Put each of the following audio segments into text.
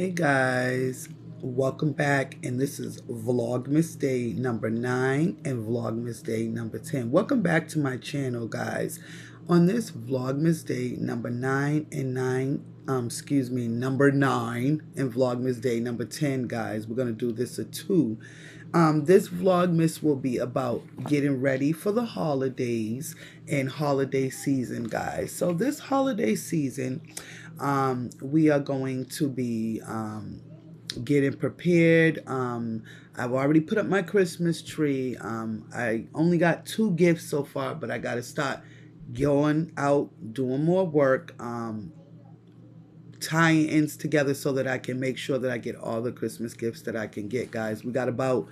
Hey guys, welcome back, and this is Vlogmas Day number 9 and Vlogmas Day number 10. Welcome back to my channel, guys. On this Vlogmas Day number 9 and number 9 and Vlogmas Day number 10, guys, we're going to do this at 2. This Vlogmas will be about getting ready for the holidays and holiday season, guys. So this holiday season, we are going to be getting prepared. I've already put up my Christmas tree. I only got 2 gifts so far, but I got to start going out, doing more work, tying ends together so that I can make sure that I get all the Christmas gifts that I can get, guys. We got about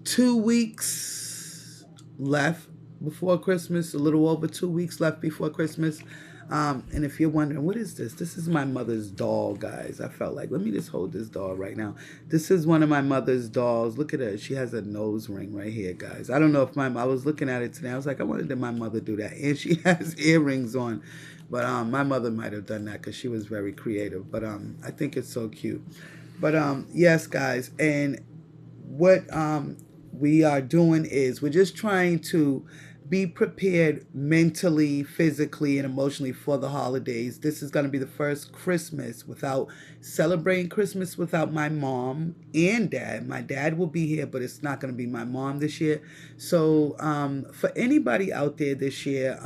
2 weeks left before Christmas, a little over 2 weeks left before Christmas. And if you're wondering, what is this? This is my mother's doll, guys. I felt like, let me just hold this doll right now. This is one of my mother's dolls. Look at her. She has a nose ring right here, guys. I don't know if I was looking at it today. I was like, I wanted to my mother do that. And she has earrings on. But my mother might have done that because she was very creative. But I think it's so cute. But yes, guys. And what we are doing is we're just trying to be prepared mentally, physically, and emotionally for the holidays. This is going to be the first Christmas without celebrating Christmas without my mom and dad. My dad will be here, but it's not going to be my mom this year. So for anybody out there this year,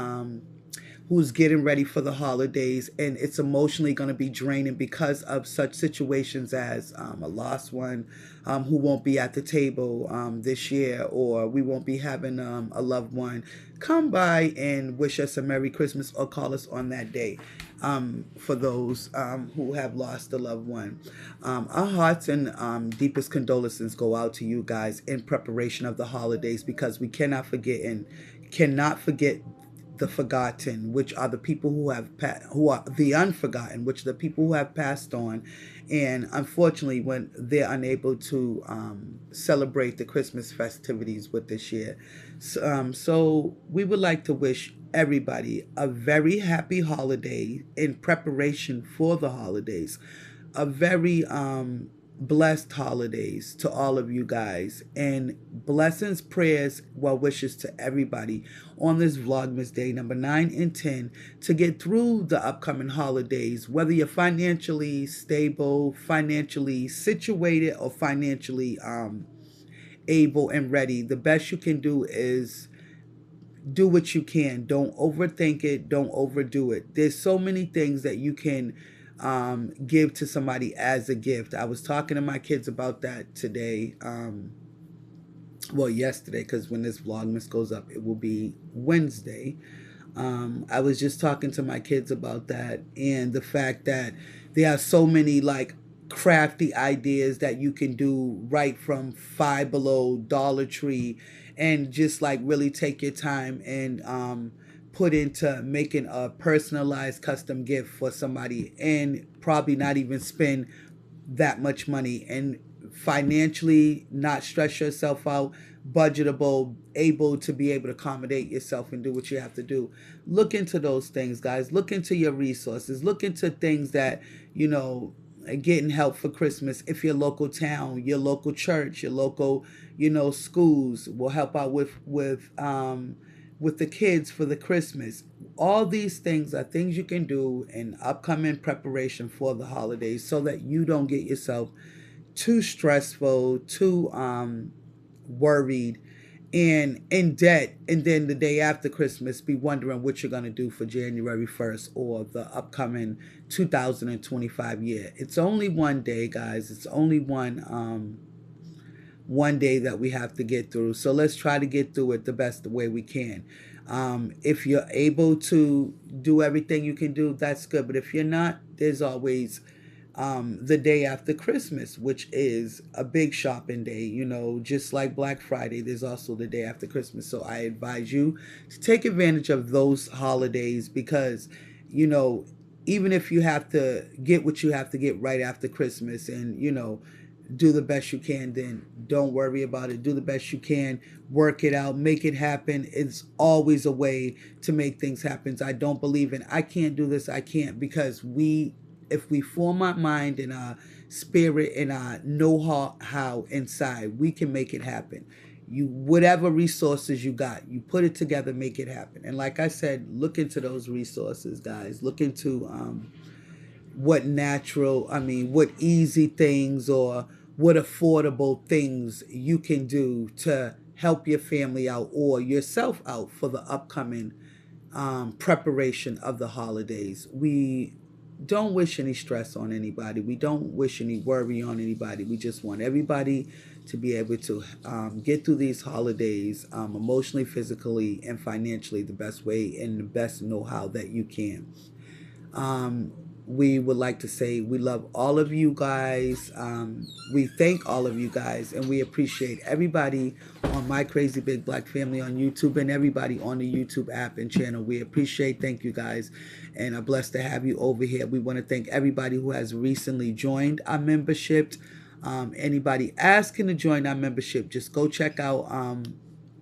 who's getting ready for the holidays and it's emotionally going to be draining because of such situations as a lost one who won't be at the table this year, or we won't be having a loved one come by and wish us a Merry Christmas or call us on that day. For those who have lost a loved one, our hearts and deepest condolences go out to you guys in preparation of the holidays, because we cannot forget the forgotten, which are the people who are the unforgotten, which are the people who have passed on, and unfortunately, when they're unable to celebrate the Christmas festivities with this year, so we would like to wish everybody a very happy holiday in preparation for the holidays, a very blessed holidays to all of you guys, and blessings, prayers, well wishes to everybody on this Vlogmas Day number 9 and 10 to get through the upcoming holidays, whether you're financially stable, financially situated, or financially able and ready. The best you can do is do what you can. Don't overthink it. Don't overdo it. There's so many things that you can give to somebody as a gift. I was talking to my kids about that today. Well, yesterday, because when this Vlogmas goes up, it will be Wednesday. I was just talking to my kids about that and the fact that there are so many like crafty ideas that you can do right from Five Below, Dollar Tree, and just like really take your time and put into making a personalized custom gift for somebody, and probably not even spend that much money, and financially not stress yourself out, budgetable, able to be able to accommodate yourself and do what you have to do. Look into those things, guys. Look into your resources. Look into things that, getting help for Christmas. If your local town, your local church, your local, schools will help out with the kids for the Christmas. All these things are things you can do in upcoming preparation for the holidays so that you don't get yourself too stressful, too worried, and in debt, and then the day after Christmas be wondering what you're going to do for January 1st or the upcoming 2025 year. It's only one day, guys. It's only one day that we have to get through. So let's try to get through it the best way we can. If you're able to do everything you can do, that's good. But if you're not, there's always the day after Christmas, which is a big shopping day. Just like Black Friday, there's also the day after Christmas. So I advise you to take advantage of those holidays, because, even if you have to get what you have to get right after Christmas, and, do the best you can, then don't worry about it. Do the best you can, work it out, make it happen. It's always a way to make things happen. I don't believe in I can't do this, I can't, because if we form our mind and our spirit and our know-how inside, we can make it happen. You, whatever resources you got, you put it together, make it happen. And like I said, look into those resources, guys. Look into what natural, I mean, what easy things or what affordable things you can do to help your family out or yourself out for the upcoming preparation of the holidays. We don't wish any stress on anybody. We don't wish any worry on anybody. We just want everybody to be able to get through these holidays emotionally, physically, and financially the best way and the best know-how that you can. We would like to say we love all of you guys. We thank all of you guys, and we appreciate everybody on My Crazy Big Black Family on YouTube and everybody on the YouTube app and channel. We appreciate, thank you guys, and are blessed to have you over here. We want to thank everybody who has recently joined our membership. Anybody asking to join our membership, just go check out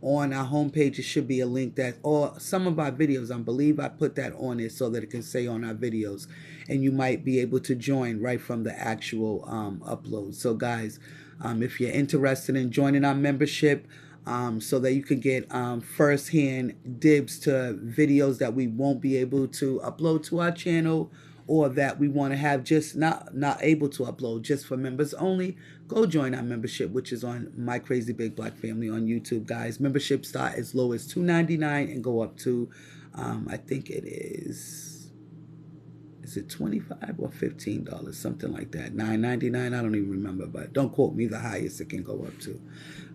on our homepage. It should be a link that, or some of our videos, I believe I put that on it so that it can say on our videos, and you might be able to join right from the actual upload. So guys, if you're interested in joining our membership, so that you can get first-hand dibs to videos that we won't be able to upload to our channel, or that we want to have just not able to upload, just for members only, go join our membership, which is on My Crazy Big Black Family on YouTube, guys. Membership start as low as $2.99 and go up to I think it is it $25 or $15, something like that, $9.99, I don't even remember, but don't quote me, the highest it can go up to.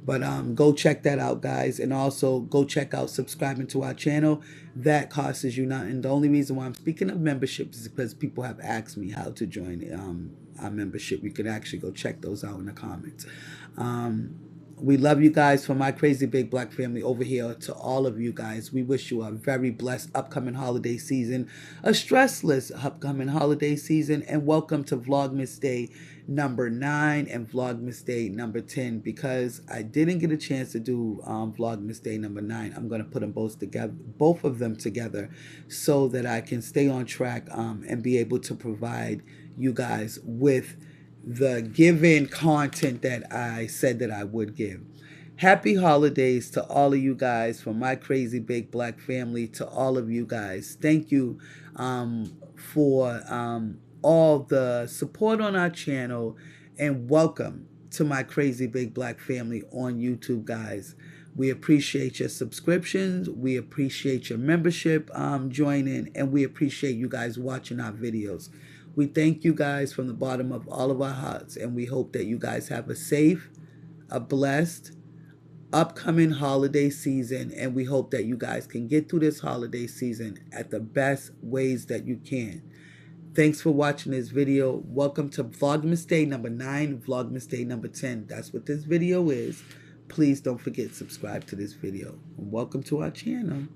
But go check that out, guys, and also go check out subscribing to our channel. That costs you nothing. The only reason why I'm speaking of memberships is because people have asked me how to join our membership. You can actually go check those out in the comments. We love you guys from My Crazy Big Black Family over here to all of you guys. We wish you a very blessed upcoming holiday season, a stressless upcoming holiday season, and welcome to Vlogmas Day number 9 and Vlogmas Day number 10. Because I didn't get a chance to do Vlogmas Day number 9, I'm going to put them both together, both of them together, so that I can stay on track and be able to provide you guys with the given content that I said that I would give. Happy holidays to all of you guys from My Crazy Big Black Family, to all of you guys. Thank you for all the support on our channel, and welcome to My Crazy Big Black Family on YouTube, guys. We appreciate your subscriptions. We appreciate your membership joining, and we appreciate you guys watching our videos. We thank you guys from the bottom of all of our hearts, and we hope that you guys have a safe, a blessed, upcoming holiday season, and we hope that you guys can get through this holiday season at the best ways that you can. Thanks for watching this video. Welcome to Vlogmas Day number 9, Vlogmas Day number 10. That's what this video is. Please don't forget to subscribe to this video. And welcome to our channel.